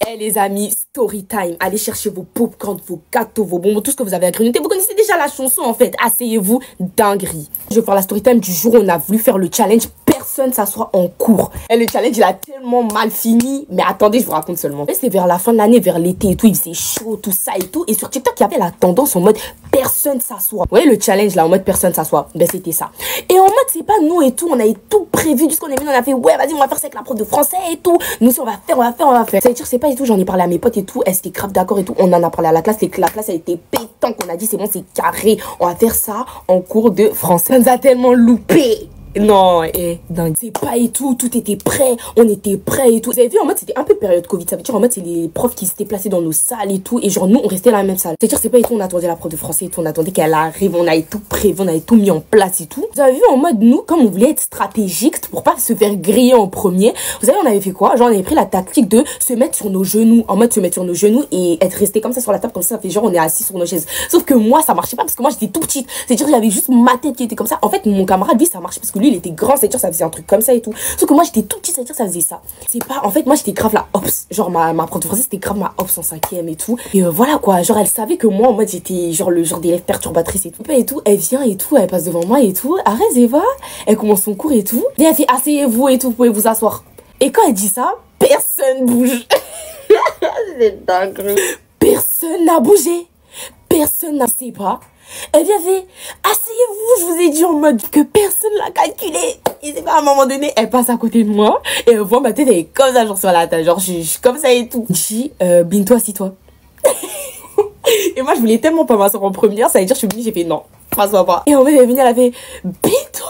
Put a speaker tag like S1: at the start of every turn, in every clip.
S1: Eh les amis, story time. Allez chercher vos popcorn, vos gâteaux, vos bonbons, tout ce que vous avez à grignoter. Vous connaissez déjà la chanson en fait. Asseyez-vous, dinguerie. Je vais faire la story time du jour où on a voulu faire le challenge. Personne s'assoit en cours. Et le challenge, il a tellement mal fini. Mais attendez, je vous raconte seulement. C'est vers la fin de l'année, vers l'été et tout. Il faisait chaud, tout ça et tout. Et sur TikTok, il y avait la tendance en mode personne s'assoit. Vous voyez le challenge là, en mode personne s'assoit. Ben c'était ça. Et en mode, c'est pas nous et tout. On avait tout prévu. Jusqu'on est venu, on a fait ouais, vas-y, on va faire ça avec la prof de français et tout. Nous aussi, on va faire. Ça veut dire, c'est pas et tout. J'en ai parlé à mes potes et tout. Elles étaient grave d'accord et tout. On en a parlé à la classe. La classe a été pétant. Qu'on a dit, c'est bon, c'est carré. On va faire ça en cours de français. Ça nous a tellement loupé. Non, dingue. C'est pas et tout, tout était prêt, on était prêt et tout. Vous avez vu, en mode, c'était un peu période Covid. Ça veut dire, en mode, c'est les profs qui s'étaient placés dans nos salles et tout. Et genre, nous, on restait dans la même salle. C'est-à-dire, c'est pas et tout, on attendait la prof de français et tout. On attendait qu'elle arrive, on avait tout prévu, on avait tout mis en place et tout. Vous avez vu, en mode, nous, comme on voulait être stratégique pour pas se faire griller en premier, vous savez, on avait fait quoi? Genre, on avait pris la tactique de se mettre sur nos genoux, en mode, se mettre sur nos genoux et être resté comme ça sur la table, comme ça fait genre, on est assis sur nos chaises. Sauf que moi, ça marchait pas parce que moi, j'étais tout petite. C'est-à-dire, j'avais juste ma tête qui était comme ça. En fait, mon camarade, lui, ça marchait parce que lui, il était grand, c'est-à-dire, ça faisait un truc comme ça et tout. Sauf que moi j'étais tout petit, c'est-à-dire ça faisait ça. C'est pas, en fait moi j'étais grave la ops. Genre ma prof de français c'était grave ma ops en 5e et tout. Et voilà quoi, genre elle savait que moi en mode j'étais genre le genre d'élève perturbatrice et tout. Et tout, elle vient et tout, elle passe devant moi et tout. Arrête Eva, elle commence son cours et tout. Et elle fait asseyez-vous et tout, vous pouvez vous asseoir. Et quand elle dit ça, personne bouge. C'est dingue. Personne n'a bougé. Personne n'a sait pas. Elle vient fait asseyez-vous, je vous ai dit en mode que personne l'a calculé. Et c'est pas à un moment donné, elle passe à côté de moi et elle voit ma tête, elle est comme ça, genre sur la table, genre je suis comme ça et tout. Je dis Bintou, assis-toi. Et moi je voulais tellement pas m'asseoir en première, ça veut dire je suis venue, j'ai fait non, m'assois pas. Et en fait elle est venue, elle a fait Bintou,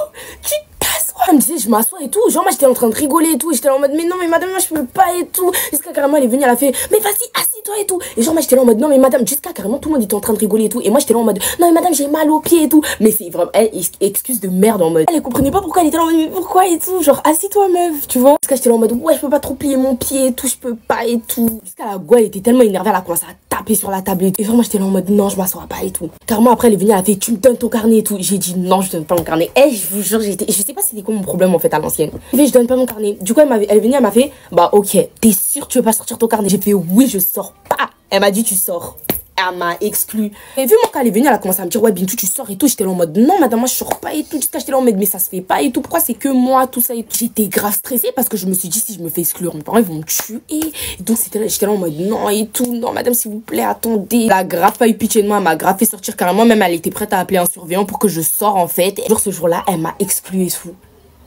S1: tu t'assois. Elle me disait je m'assois et tout, genre moi j'étais en train de rigoler et tout, j'étais là en mode mais non mais madame moi je peux pas et tout. Jusqu'à carrément elle est venue, elle a fait mais vas-y assis-toi et tout. Et genre moi j'étais là en mode non mais madame, jusqu'à carrément tout le monde était en train de rigoler et tout. Et moi j'étais là en mode non mais madame j'ai mal aux pieds et tout. Mais c'est vraiment elle, excuse de merde en mode elle comprenait pas pourquoi, elle était là en mode mais pourquoi et tout, genre assis-toi meuf, tu vois. Jusqu'à j'étais là en mode ouais je peux pas trop plier mon pied et tout, je peux pas et tout. Jusqu'à la go elle était tellement énervée, elle a commencé à taper sur la table et tout. Et vraiment j'étais là en mode non je m'assois pas et tout. Carrément après elle est venue, elle a fait tu me donnes ton carnet et tout. J'ai dit non je donne pas mon carnet. Et je vous jure je sais pas c'était quoi mon problème en fait à l'ancienne. Je donne pas mon carnet. Du coup elle est venue, elle m'a fait bah ok t'es sûre tu veux pas sortir ton carnet? J'ai fait oui je sors pas. Elle m'a dit tu sors. Elle m'a exclu. Et vu mon cas, elle est venue, elle a commencé à me dire ouais Bintou tu sors et tout. J'étais là en mode non madame moi je sors pas et tout. Jusqu'à j'étais là en mode mais ça se fait pas et tout. Pourquoi c'est que moi tout ça et tout. J'étais grave stressée parce que je me suis dit si je me fais exclure mes parents ils vont me tuer. Et donc j'étais là en mode non et tout. Non madame s'il vous plaît attendez. La grave pas eu pitié de moi, elle m'a grave fait sortir carrément. Même elle était prête à appeler un surveillant pour que je sors en fait. Et genre ce jour là elle m'a exclu et tout.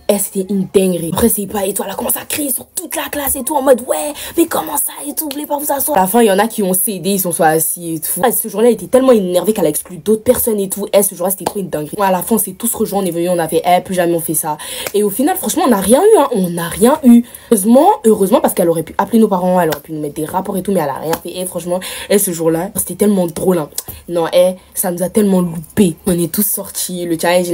S1: Et c'était une dinguerie. Après c'est pas et tout, elle a commencé à crier sur toute la classe et tout en mode ouais mais comment ça et tout, vous voulez pas vous asseoir. À la fin il y en a qui ont cédé, ils sont soit assis et tout. Ce jour là elle était tellement énervée qu'elle a exclu d'autres personnes et tout. Et ce jour là c'était trop une dinguerie. À la fin on s'est tous rejoints, on est venus, on a fait plus jamais on fait ça. Et au final franchement on n'a rien eu hein. On n'a rien eu. Heureusement parce qu'elle aurait pu appeler nos parents, elle aurait pu nous mettre des rapports et tout, mais elle a rien fait. Et franchement ce jour là c'était tellement drôle hein. Non ça nous a tellement loupé. On est tous sortis, le challenge